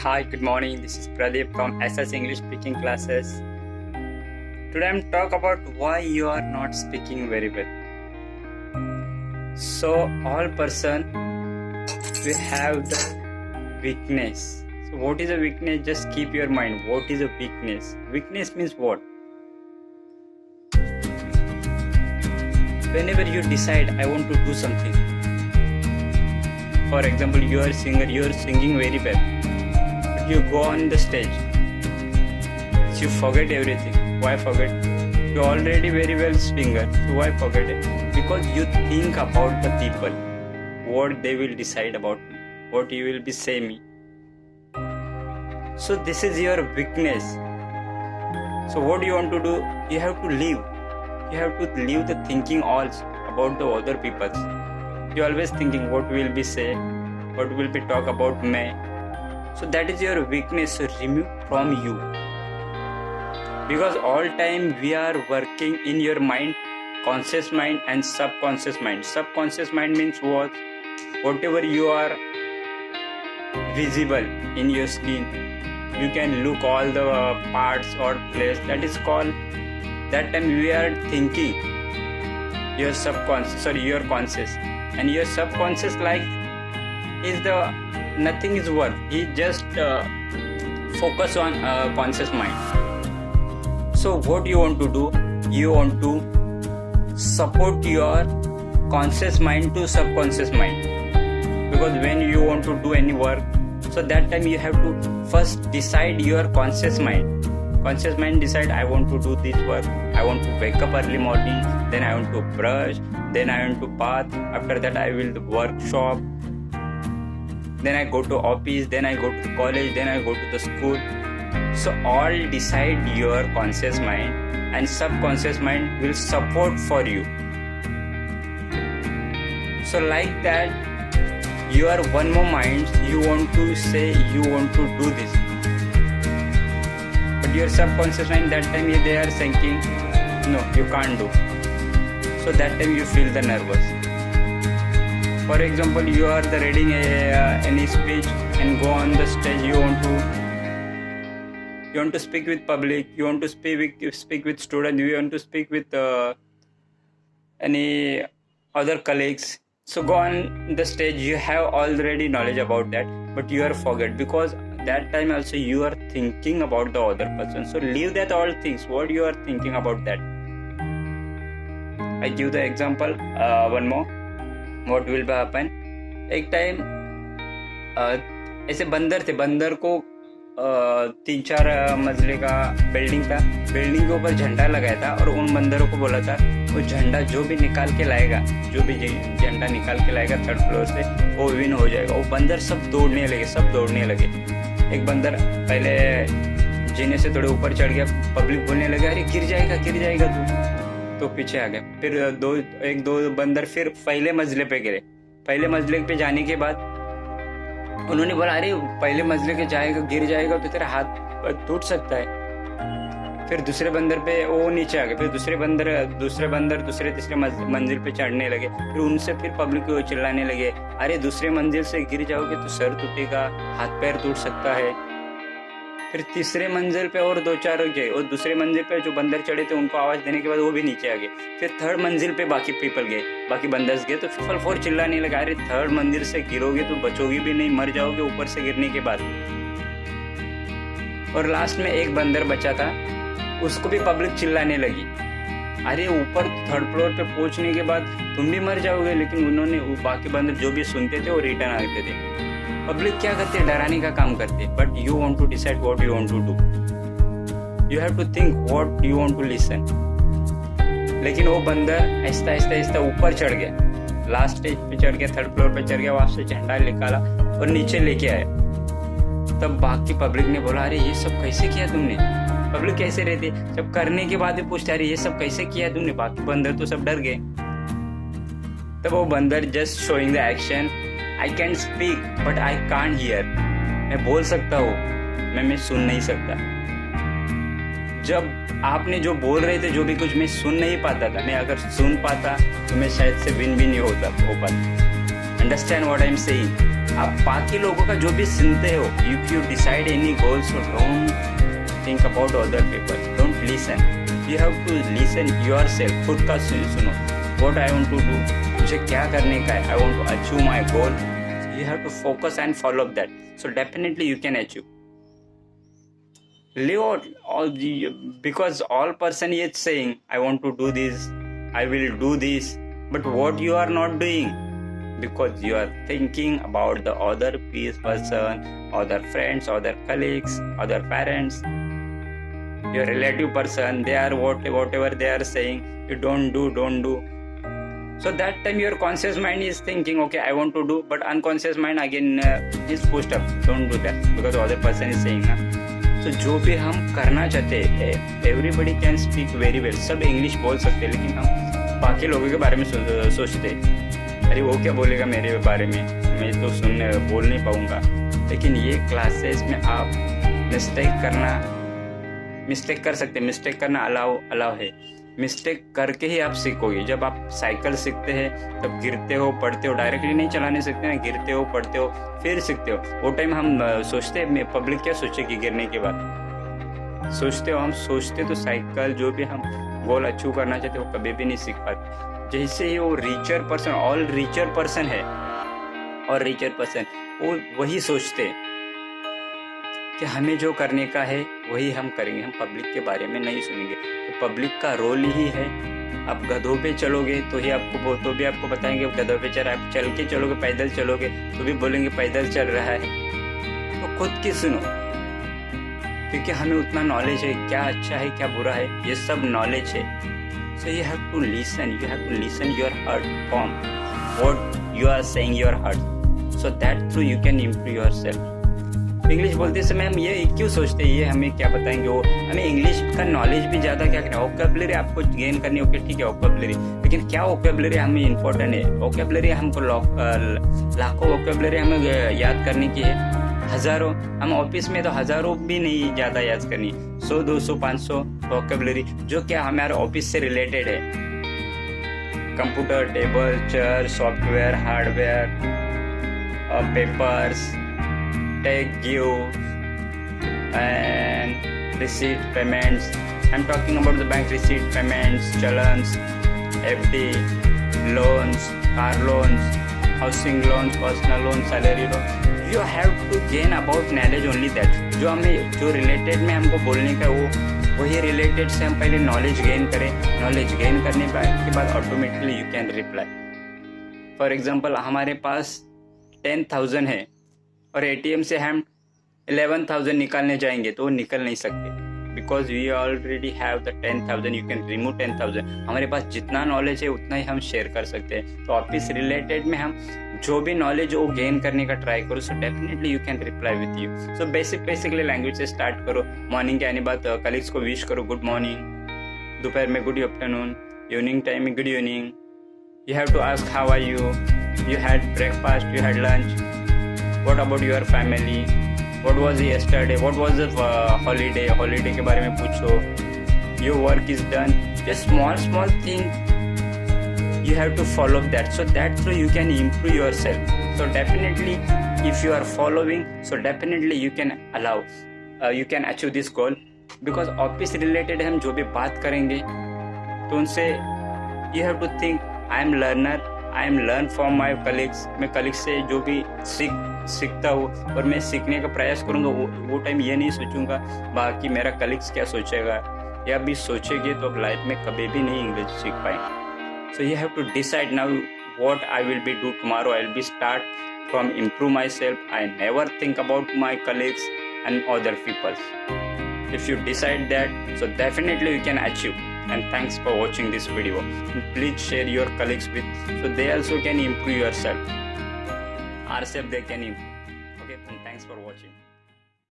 Hi, good morning. This is Pradeep from SS English Speaking Classes. Today I'm talk about why you are not speaking very well. So all person will have the weakness. So what is a weakness? Just keep your mind. What is a weakness? Weakness means what? Whenever you decide I want to do something. For example, you are a singer, you are singing very well. You go on the stage, so you forget everything. Why forget? You already very well singer, so why forget it? Because you think about the people, what they will decide about me, what you will be say me. So this is your weakness. So what you want to do? You have to leave. You have to leave the thinking all about the other people. You always thinking what will be say, what will be talk about me. So that is your weakness, so remove from you. Because all time we are working in your mind, conscious mind and subconscious mind. Subconscious mind means what? Whatever you are visible in your skin, you can look all the parts or place. That is called, that time we are thinking. Your subconscious, your conscious. And your subconscious life is the nothing is worth. He just focus on conscious mind. So what you want to do? You want to support your conscious mind to subconscious mind. Because when you want to do any work, so that time you have to first decide your conscious mind. Conscious mind decide I want to do this work. I want to wake up early morning. Then I want to brush. Then I want to bath. After that I will do workshop. Then I go to office, then I go to college, then I go to the school. So all decide your conscious mind, and subconscious mind will support for you. So like that, your one more mind, you want to say you want to do this. But your subconscious mind, that time they are thinking, no, you can't do. So that time you feel the nervous. For example, you are reading any speech and go on the stage. You want to speak with public. You want to speak with students. You want to speak with any other colleagues. So go on the stage. You have already knowledge about that, but you are forget because that time also you are thinking about the other person. So leave that all things. What you are thinking about that? I give the example. One more. What will happen? एक time ऐसे बंदर थे. बंदर को 3-4 मंजिले का building था. Building के ऊपर झंडा लगाया था और उन बंदरों को बोला था वो झंडा जो भी निकाल के लाएगा, जो भी झंडा निकाल के लाएगा 3rd फ्लोर से, वो विन हो जाएगा. वो बंदर सब दौड़ने लगे. एक बंदर पहले जीने से थोड़े ऊपर चढ़ गया. पब्लिक बोलने लगे अरे गिर जाएगा तू, तो पीछे आ गया. फिर एक दो बंदर फिर पहले मंजिले पे गिरे. पहले मंजिले पे जाने के बाद उन्होंने बोला अरे पहले मंजिले के गिर जाएगा तो तेरा हाथ टूट सकता है. फिर दूसरे बंदर पे वो नीचे आ गए. फिर दूसरे बंदर दूसरे तीसरे मंजिल पे चढ़ने लगे. फिर उनसे फिर पब्लिक को चिल्लाने लगे अरे दूसरे मंजिल से गिर जाओगे तो सर टूटेगा, हाथ पैर टूट सकता है. फिर तीसरे मंजिल पे और 2-4 गए और दूसरे मंजिल पे जो बंदर चढ़े थे उनको आवाज देने के बाद वो भी नीचे आ गए. फिर 3rd मंजिल पे बाकी बंदर्स गए. तो फिर 4 चिल्लाने लगा अरे 3rd मंजिल से गिरोगे तो बचोगे भी नहीं, मर जाओगे ऊपर से गिरने के बाद. और लास्ट में एक बंदर बचा था, उसको भी पब्लिक चिल्लाने लगी अरे ऊपर 3rd फ्लोर पे पहुंचने के बाद तुम भी मर जाओगे. लेकिन उन्होंने बाकी बंदर जो भी सुनते थे वो रिटर्न आते थे. पब्लिक क्या करते, डराने का काम करते. But you want to decide what you want to do. You have to think what you want to listen. लेकिन वो बंदर आहिस्ता ऊपर चढ़ गया. लास्ट स्टेज पे चढ़ गया, 3rd फ्लोर पे चढ़ गया. वहां से झंडा निकाला और नीचे लेके आया. तब बाकी पब्लिक ने बोला अरे ये सब कैसे किया तुमने. पब्लिक कैसे रहती, जब करने के बाद भी पूछते अरे ये सब कैसे किया तुमने. बाकी बंदर तो सब डर गए. तब वो बंदर just showing the action, I can speak but I can't hear. मैं बोल सकता हूँ, मैं सुन नहीं सकता. जब आपने जो बोल रहे थे, जो भी कुछ मैं सुन नहीं पाता था, मैं अगर सुन पाता तो मैं शायद से विन भी नहीं हो पाता. Understand what I'm saying? आप बाकी लोगों का जो भी सुनते हो, if you decide any goal, so don't think about other people, don't listen, you have to listen yourself. खुद का सुनो, what I want to do, मुझे क्या करने का है, I want to achieve my goal, you have to focus and follow up that, so definitely you can achieve. Live out all the, because all person is saying I want to do this, I will do this, but what you are not doing, because you are thinking about the other person, other friends, other colleagues, other parents, your relative person, they are whatever they are saying, you don't do. So that time your conscious mind is thinking, okay, I want to do, but unconscious mind again is pushed up, don't do that because other person is saying ना। तो जो भी हम करना चाहते हैं, everybody can speak very well, सब English बोल सकते हैं, लेकिन हम बाकी लोगों के बारे में सोचते हैं, अरे वो क्या बोलेगा मेरे बारे में, मैं तो बोल नहीं पाऊंगा। लेकिन ये क्लासेस में आप मिस्टेक कर सकते हैं, मिस्टेक करना अलाउ है, मिस्टेक करके ही आप सीखोगे। जब आप साइकिल सीखते हैं तब गिरते हो पढ़ते हो, डायरेक्टली नहीं चलाने सीखते हैं, गिरते हो पढ़ते हो फिर सीखते हो। वो टाइम हम सोचते हैं पब्लिक क्या सोचेगी गिरने के बाद, हम सोचते तो साइकिल जो भी हम गोल अचीव करना चाहते वो कभी भी नहीं सीख पाते। जैसे ही वो रिचर पर्सन है और रिचर पर्सन वो वही सोचते हैं कि हमें जो करने का है वही हम करेंगे, हम पब्लिक के बारे में नहीं सुनेंगे। तो पब्लिक का रोल ही है, आप गधों पे चलोगे तो ही तो भी आपको बताएंगे गधों पे चल, आप चल के चलोगे, पैदल चलोगे तो भी बोलेंगे पैदल चल रहा है। तो खुद की सुनो, क्योंकि हमें उतना नॉलेज है, क्या अच्छा है क्या बुरा है ये सब नॉलेज है। So you have to listen your heart form what you are saying your heart, so that through you can improve yourself. English बोलते समय हम ये क्यों सोचते हैं, ये हमें क्या बताएंगे, वो हमें इंग्लिश का नॉलेज भी ज़्यादा क्या करना है, वोकैबुलरी आपको गेन करनी है, ओके ठीक है वोकैबुलरी, लेकिन क्या वोकैबुलरी हमें इम्पोर्टेंट है। वोकैबुलरी हमको लाखों वोकैबुलरी हमें याद करने की है, हज़ारों, हम ऑफिस में तो हज़ारों भी नहीं ज़्यादा याद करनी, 100 200 500 वोकैबुलरी जो क्या हमारे ऑफिस से रिलेटेड है, computer, table, chair, software, hardware, papers, take, give, and receipt payments. I'm talking about the bank receipt payments, challans, FD, loans, car loans, housing loans, personal loans, salary loan. You have to gain about knowledge only that. जो related में हमको बोलने का वही related से हम पहले knowledge gain करें, नॉलेज गेन करने के बाद automatically you can reply. For example हमारे पास 10,000 है और एटीएम से हम 11,000 निकालने जाएंगे तो वो निकल नहीं सकते, because we already have the 10,000, you can remove 10,000। हमारे पास जितना नॉलेज है उतना ही हम शेयर कर सकते हैं। तो ऑफिस रिलेटेड में हम जो भी नॉलेज वो गेन करने का ट्राई करो, सो definitely you can reply with you. So basically language से स्टार्ट करो, मॉर्निंग के आने बाद कलीग्स को विश करो गुड मॉर्निंग, दोपहर में गुड आफ्टरनून, इवनिंग टाइम में good evening, you have to ask how are you had breakfast, you had lunch, what about your family, what was yesterday, what was the holiday के बारे में पूछो, your work is done, just small thing you have to follow that, so that through you can improve yourself. So definitely if you are following, so definitely you can you can achieve this goal, because office related हम जो भी बात करेंगे तो उनसे you have to think I am learn from my colleagues, मैं colleague से जो भी सीखता हूँ और मैं सीखने का प्रयास करूँगा, वो टाइम ये नहीं सोचूंगा बाकी मेरा कलीग्स क्या सोचेगा, या भी सोचेंगे तो अब लाइफ में कभी भी नहीं इंग्लिश सीख पाएंगे। So you have to decide now what I will be do tomorrow, I will be start from improve myself, I never think about my colleagues and other peoples. If you decide that, so definitely you can achieve. And thanks for watching this video. Please share your colleagues with, so they also can improve yourself. Ourselves they can improve.